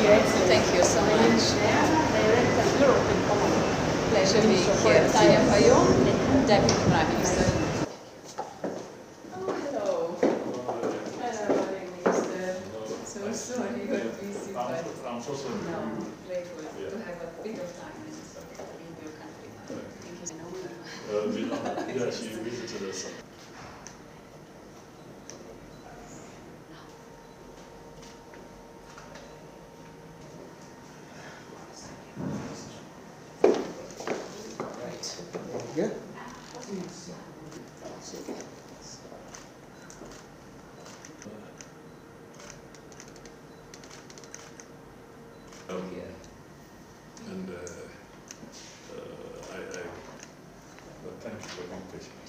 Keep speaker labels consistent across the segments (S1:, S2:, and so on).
S1: Thank you so much. Pleasure being here. Tanya Fayon, Deputy Prime Minister. Oh, hello. Hello, Minister. So sorry you're busy, but
S2: I'm so sorry.
S1: no, grateful to have a bit of time in your country. Thank you so much.
S2: Yeah, she visited us.
S3: Yeah.
S1: Okay.
S2: And thank you for being patient.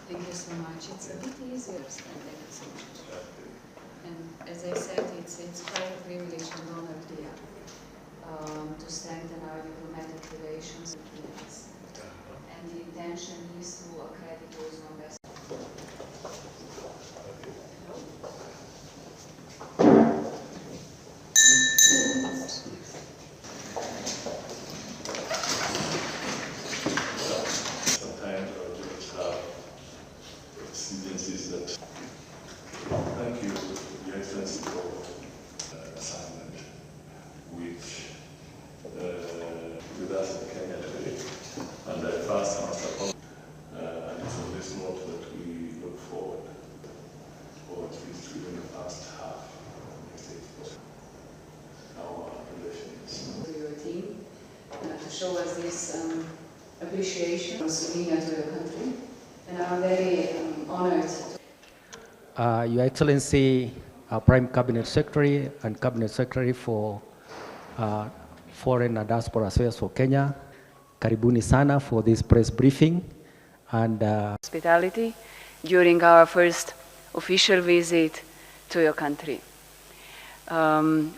S1: Thank you so much. It's a bit easier than so much. And as I said, it's quite a privilege and honor here to strengthen our diplomatic relations between us. And the intention is to accredit those ambassadors.
S2: Sometimes our judges have exigencies that. Thank you, Your Excellency, for assignment, which with us in Kenya today. And I first must apologize. And it's on this note that we look forward, or at least within the first half of next year, our relations.
S1: To your team to show us this appreciation from Slovenia to your country. And I'm very honored.
S3: Your Excellency, Prime Cabinet Secretary and Cabinet Secretary for Foreign and Diaspora Affairs for Kenya, karibuni sana for this press briefing. And
S1: Hospitality during our first official visit to your country.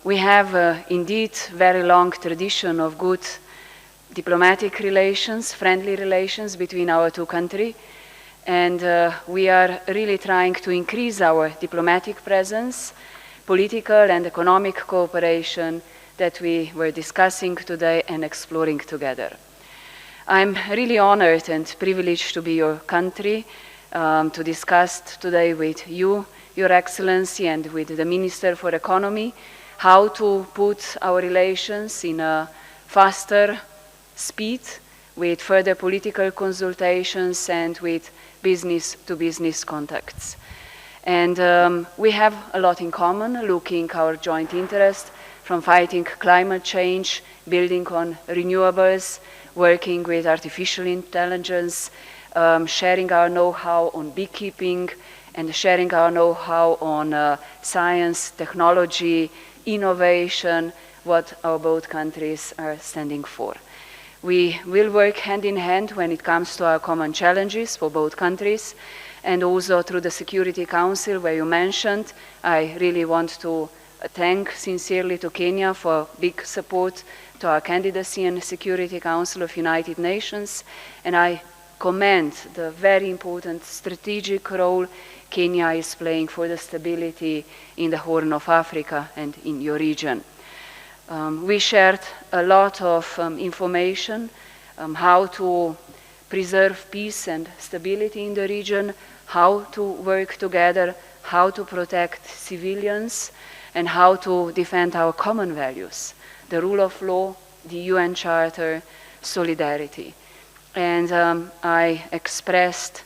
S1: We have indeed very long tradition of good diplomatic relations, friendly relations between our two countries, and we are really trying to increase our diplomatic presence, political and economic cooperation that we were discussing today and exploring together. I'm really honored and privileged to be your country, to discuss today with you, Your Excellency, and with the Minister for Economy, how to put our relations in a faster speed with further political consultations and with business-to-business contacts. And we have a lot in common, looking our joint interest from fighting climate change, building on renewables, working with artificial intelligence, sharing our know-how on beekeeping, and sharing our know-how on science, technology, innovation, what our both countries are standing for. We will work hand in hand when it comes to our common challenges for both countries, and also through the Security Council, where you mentioned. I really want to thank sincerely to Kenya for big support to our candidacy in the Security Council of United Nations, and I commend the very important strategic role Kenya is playing for the stability in the Horn of Africa and in your region. We shared a lot of information, how to preserve peace and stability in the region, how to work together, how to protect civilians, and how to defend our common values, the rule of law, the UN Charter, solidarity. And I expressed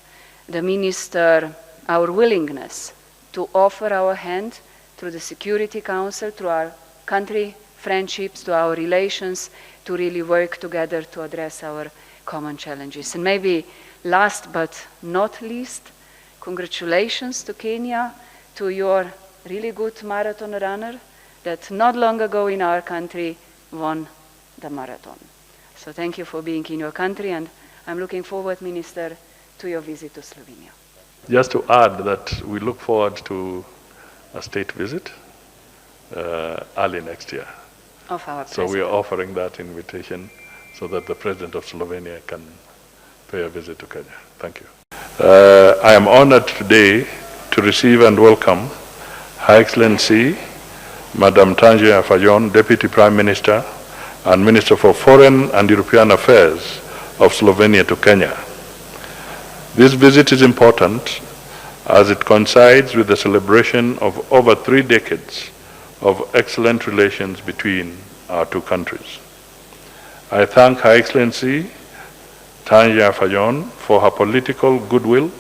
S1: the Minister our willingness to offer our hand through the Security Council, through our country friendships, to our relations, to really work together to address our common challenges. And maybe last but not least, congratulations to Kenya, to your really good marathon runner that not long ago in our country won the marathon. So thank you for being in your country, and I'm looking forward, Minister, to your visit to Slovenia.
S2: Just to add that we look forward to a state visit early next year.
S1: Of our
S2: So we are
S1: president.
S2: offering that invitation so that the President of Slovenia can pay a visit to Kenya. Thank you. I am honored today to receive and welcome Her Excellency Madam Tanja Fajon, Deputy Prime Minister and Minister for Foreign and European Affairs of Slovenia to Kenya. This visit is important as it coincides with the celebration of over 3 decades of excellent relations between our two countries. I thank Her Excellency Tanja Fajon for her political goodwill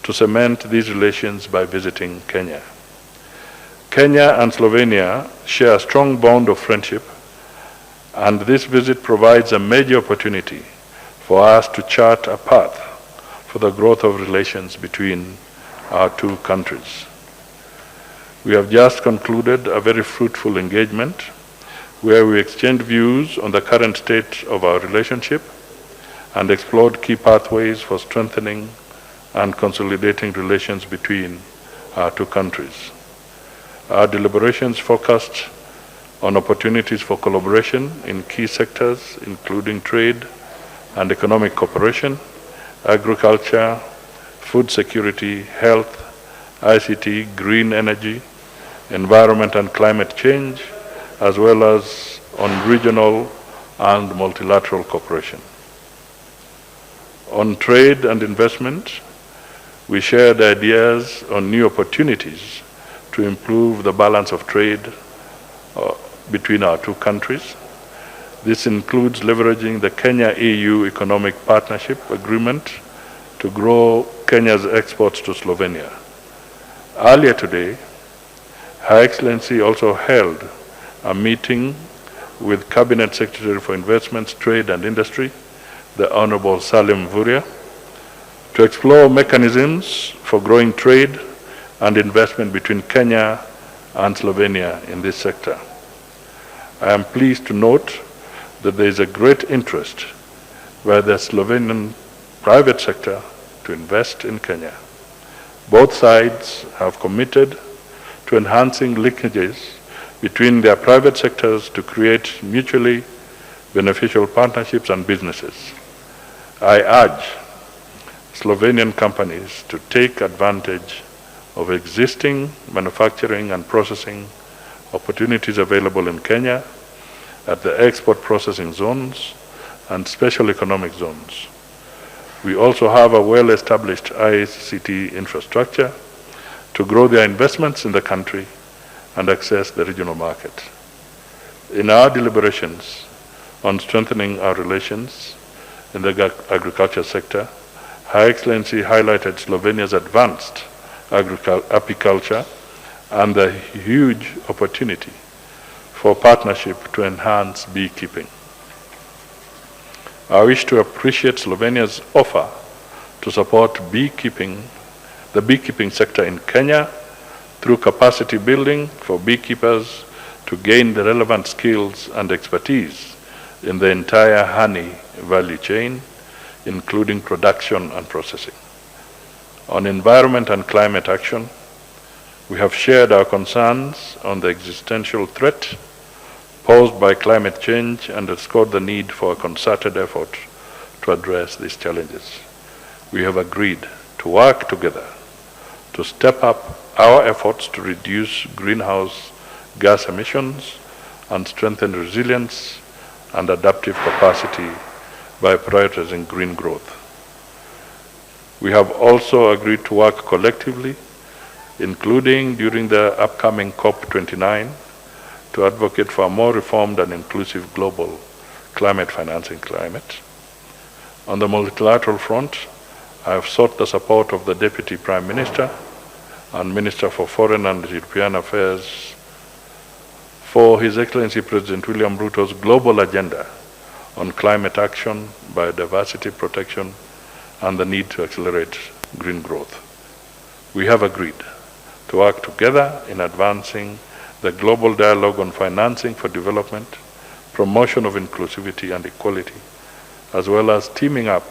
S2: to cement these relations by visiting Kenya. Kenya and Slovenia share a strong bond of friendship, and this visit provides a major opportunity for us to chart a path for the growth of relations between our two countries. We have just concluded a very fruitful engagement where we exchanged views on the current state of our relationship and explored key pathways for strengthening and consolidating relations between our two countries. Our deliberations focused on opportunities for collaboration in key sectors, including trade and economic cooperation, agriculture, food security, health, ICT, green energy, environment and climate change, as well as on regional and multilateral cooperation. On trade and investment, we shared ideas on new opportunities to improve the balance of trade between our two countries. This includes leveraging the Kenya-EU Economic Partnership Agreement to grow Kenya's exports to Slovenia. Earlier today, Her Excellency also held a meeting with Cabinet Secretary for Investments, Trade and Industry, the Honorable Salim Vuria, to explore mechanisms for growing trade and investment between Kenya and Slovenia in this sector. I am pleased to note that there is a great interest by the Slovenian private sector to invest in Kenya. Both sides have committed to enhancing linkages between their private sectors to create mutually beneficial partnerships and businesses. I urge Slovenian companies to take advantage of existing manufacturing and processing opportunities available in Kenya at the export processing zones and special economic zones. We also have a well-established ICT infrastructure to grow their investments in the country and access the regional market. In our deliberations on strengthening our relations in the agriculture sector, Her Excellency highlighted Slovenia's advanced apiculture and the huge opportunity for partnership to enhance beekeeping. I wish to appreciate Slovenia's offer to support the beekeeping sector in Kenya through capacity building for beekeepers to gain the relevant skills and expertise in the entire honey value chain, including production and processing. On environment and climate action, we have shared our concerns on the existential threat posed by climate change and underscored the need for a concerted effort to address these challenges. We have agreed to work together to step up our efforts to reduce greenhouse gas emissions and strengthen resilience and adaptive capacity by prioritizing green growth. We have also agreed to work collectively, including during the upcoming COP29, to advocate for a more reformed and inclusive global climate financing climate. On the multilateral front, I have sought the support of the Deputy Prime Minister and Minister for Foreign and European Affairs for His Excellency President William Ruto's global agenda on climate action, biodiversity protection, and the need to accelerate green growth. We have agreed to work together in advancing the global dialogue on financing for development, promotion of inclusivity and equality, as well as teaming up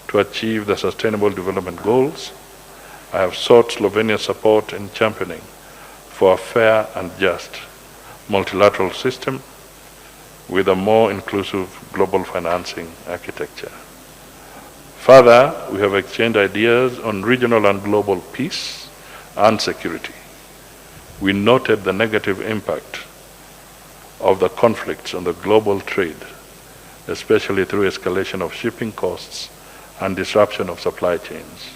S2: to achieve the Sustainable Development Goals. I have sought Slovenia's support in championing for a fair and just multilateral system with a more inclusive global financing architecture. Further, we have exchanged ideas on regional and global peace and security. we noted the negative impact of the conflicts on the global trade, especially through escalation of shipping costs and disruption of supply chains.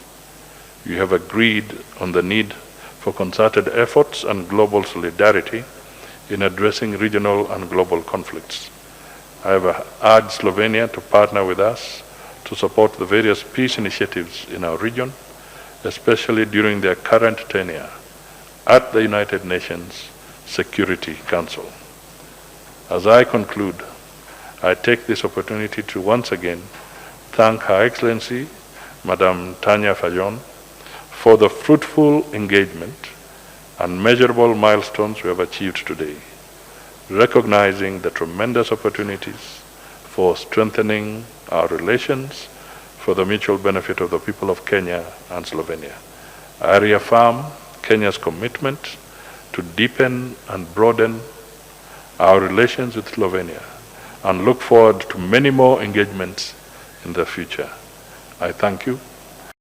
S2: You have agreed on the need for concerted efforts and global solidarity in addressing regional and global conflicts. I have urged Slovenia to partner with us to support the various peace initiatives in our region, especially during their current tenure at the United Nations Security Council. As I conclude, I take this opportunity to once again thank Her Excellency, Madam Tanya Fajon, for the fruitful engagement and measurable milestones we have achieved today, recognizing the tremendous opportunities for strengthening our relations for the mutual benefit of the people of Kenya and Slovenia. I reaffirm Kenya's commitment to deepen and broaden our relations with Slovenia and look forward to many more engagements in the future. I thank you.